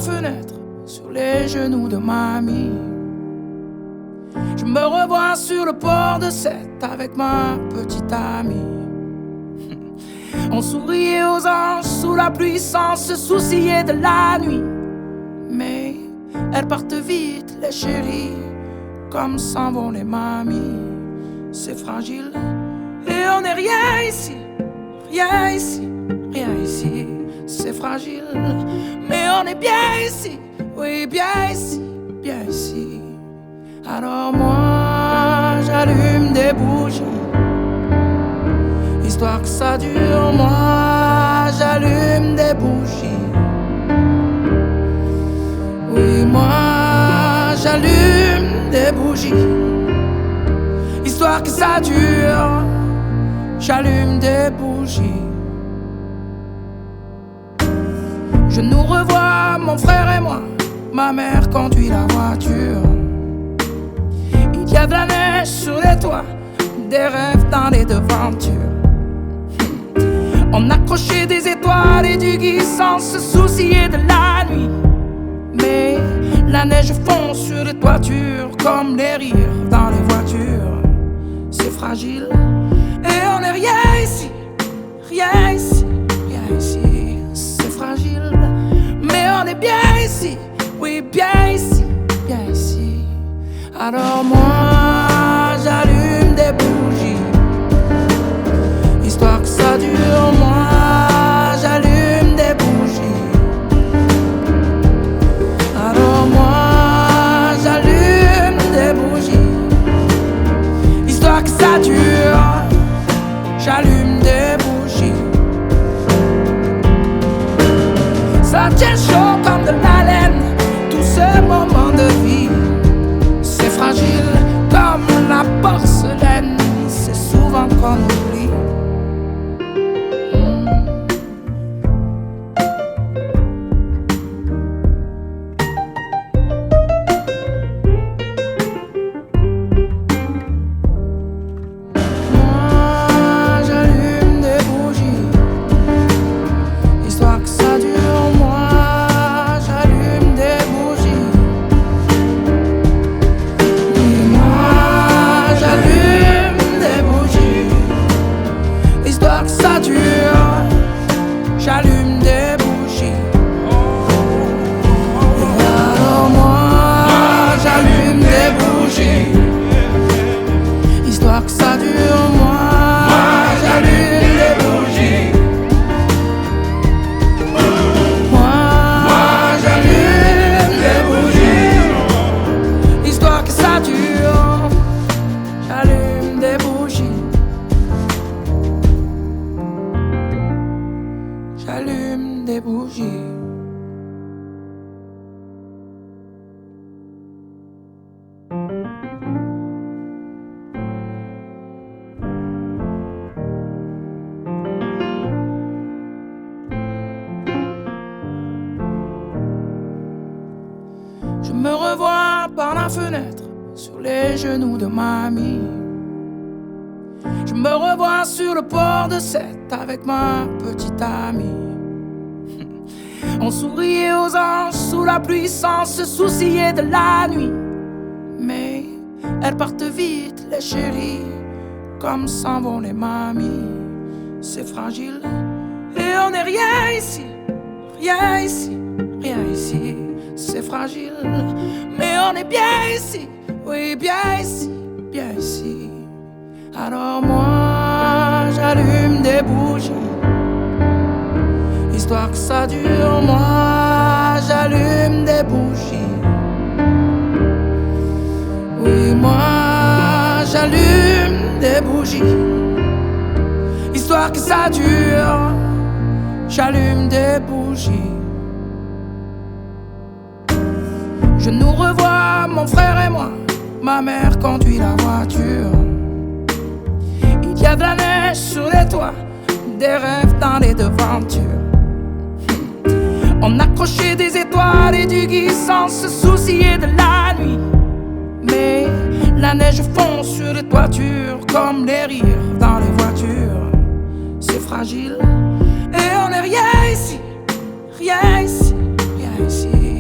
la fenêtre, sur les genoux de mamie. Je me revois sur le port de Sète avec ma petite amie. On souriait aux anges sous la pluie sans se soucier de la nuit. Mais elles partent vite, les chéris, comme s'en vont les mamies. C'est fragile et on n'est rien ici, rien ici, rien ici. C'est fragile, mais on est bien ici, oui, bien ici, bien ici. Alors moi, j'allume des bougies, histoire que ça dure. Moi, j'allume des bougies. Oui, moi, j'allume des bougies, histoire que ça dure. J'allume des bougies. Je nous revois, mon frère et moi. Ma mère conduit la voiture. Il y a de la neige sur les toits, des rêves dans les devantures. On accrochait des étoiles et du gui sans se soucier de la nuit. Mais la neige fond sur les toitures comme les rires dans les voitures. C'est fragile et on n'est rien ici, rien ici, rien ici. C'est fragile, mais on est bien ici, oui, bien ici, bien ici. Alors moi, j'allume des bougies, histoire que ça dure. Moi, j'allume des bougies. Alors moi, j'allume des bougies, histoire que ça dure. J'allume des bougies. Ça tient chaud comme de la laine, tout ce moment de vie. C'est fragile comme la porcelaine, c'est souvent qu'on oublie. Moi, j'allume des bougies, histoire que ça dure. Moi, j'allume des bougies. Oui, moi, j'allume des bougies, histoire que ça dure. J'allume des bougies. Et alors moi, j'allume des bougies, histoire que ça dure. Moi, j'allume des bougies. Moi, j'allume des bougies, histoire que ça dure. J'allume des bougies. J'allume des bougies. Je me revois par la fenêtre, sur les genoux de mamie. Je me revois sur le port de Sète avec ma petite amie. On souriait aux anges sous la pluie sans se soucier de la nuit. Mais elles partent vite, les chéris, comme s'en vont les mamies. C'est fragile et on n'est rien ici, rien ici, rien ici. C'est fragile, mais on est bien ici, oui, bien ici, bien ici. Alors moi, j'allume des bougies, histoire que ça dure. Moi, j'allume des bougies. Oui, moi, j'allume des bougies, histoire que ça dure. J'allume des bougies. Je nous revois, mon frère et moi. Ma mère conduit la voiture. Il y a de la neige sur les toits, des rêves dans les devantures. On accrochait des étoiles et du gui sans se soucier de la nuit. Mais la neige fond sur les toitures comme les rires dans les voitures. C'est fragile et on n'est rien ici, rien ici, rien ici.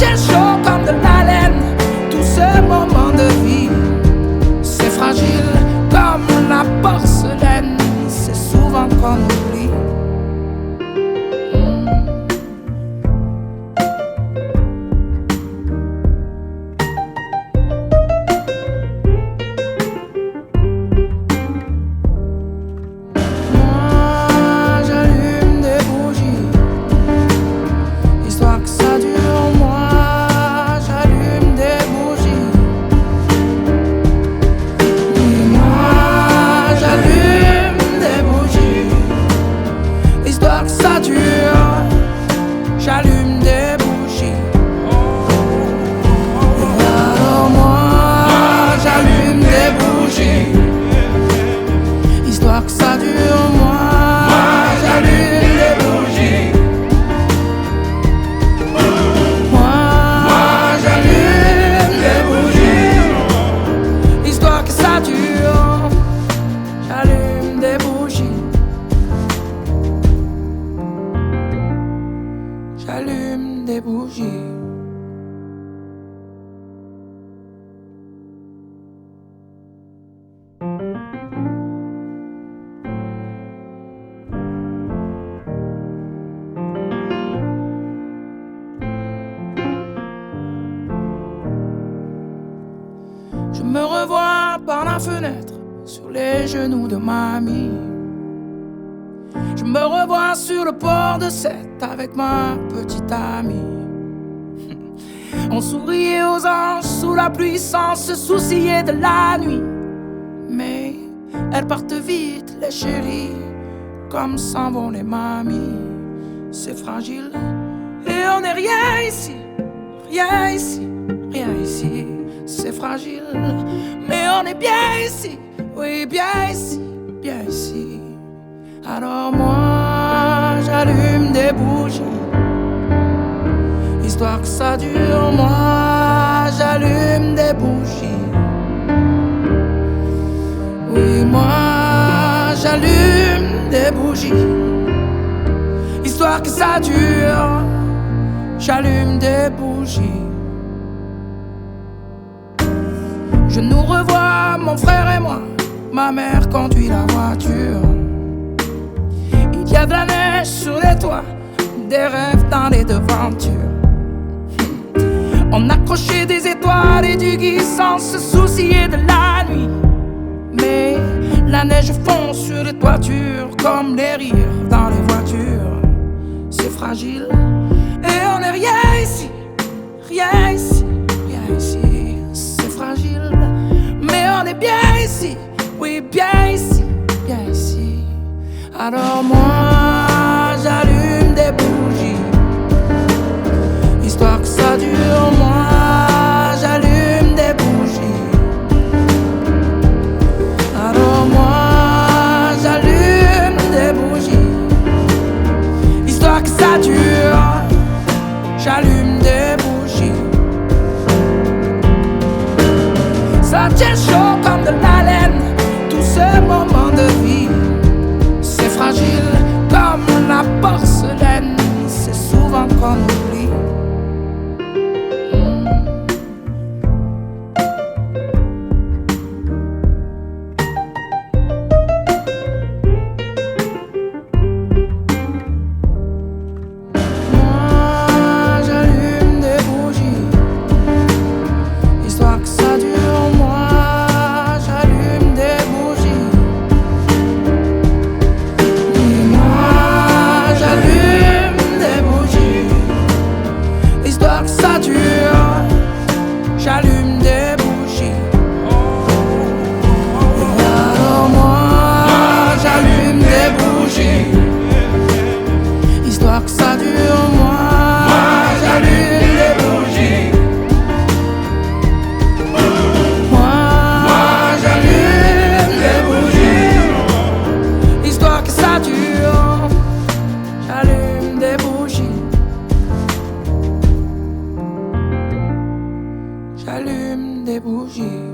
tient chaud comme de la laine, tout ce moment de vie. C'est fragile comme la porcelaine, c'est souvent qu'on oublie. J'allume des bougies. Alors moi, j'allume des bougies. Histoire que ça dure, moi, j'allume des bougies. Moi, j'allume des bougies. Histoire que ça dure, j'allume des bougies. J'allume des bougies. Je me revois par la fenêtre sur les genoux de mamie. Je me revois sur le port de Sète avec ma petite amie. On souriait aux anges sous la pluie sans se soucier de la nuit. Mais elles partent vite, les chéris, comme s'en vont les mamies. C'est fragile et on n'est rien ici, rien ici, rien ici. C'est fragile, mais on est bien ici, oui, bien ici, bien ici. Alors moi, j'allume des bougies, histoire que ça dure. Moi, j'allume des bougies. Oui, moi, j'allume des bougies, histoire que ça dure. J'allume des bougies. Je nous revois, mon frère et moi. Ma mère conduit la voiture. Il y a de la neige sur les toits, des rêves dans les devantures. On accrochait des étoiles et du gui sans se soucier de la nuit. Mais la neige fond sur les toitures comme les rires dans les voitures. C'est fragile et on n'est rien ici, rien ici, rien ici. C'est fragile, mais on est bien ici, oui, bien ici, bien ici. Alors moi, j'allume des bougies, histoire que ça dure. Moi, j'allume des bougies. Alors moi, j'allume des bougies, histoire que ça dure. J'allume des bougies. Ça tient chaud comme de la laine, tout ce moment de vie. C'est fragile comme la porcelaine, c'est souvent qu'on oublie. Moi, j'allume des bougies, histoire que ça dure. Moi, j'allume des bougies. Oui, moi, j'allume des bougies, histoire que ça dure. J'allume des bougies. Et alors moi, j'allume des bougies, histoire que ça dure. Moi, j'allume des bougies. Moi, j'allume des bougies, histoire que ça dure. J'allume des bougies. J'allume des bougies.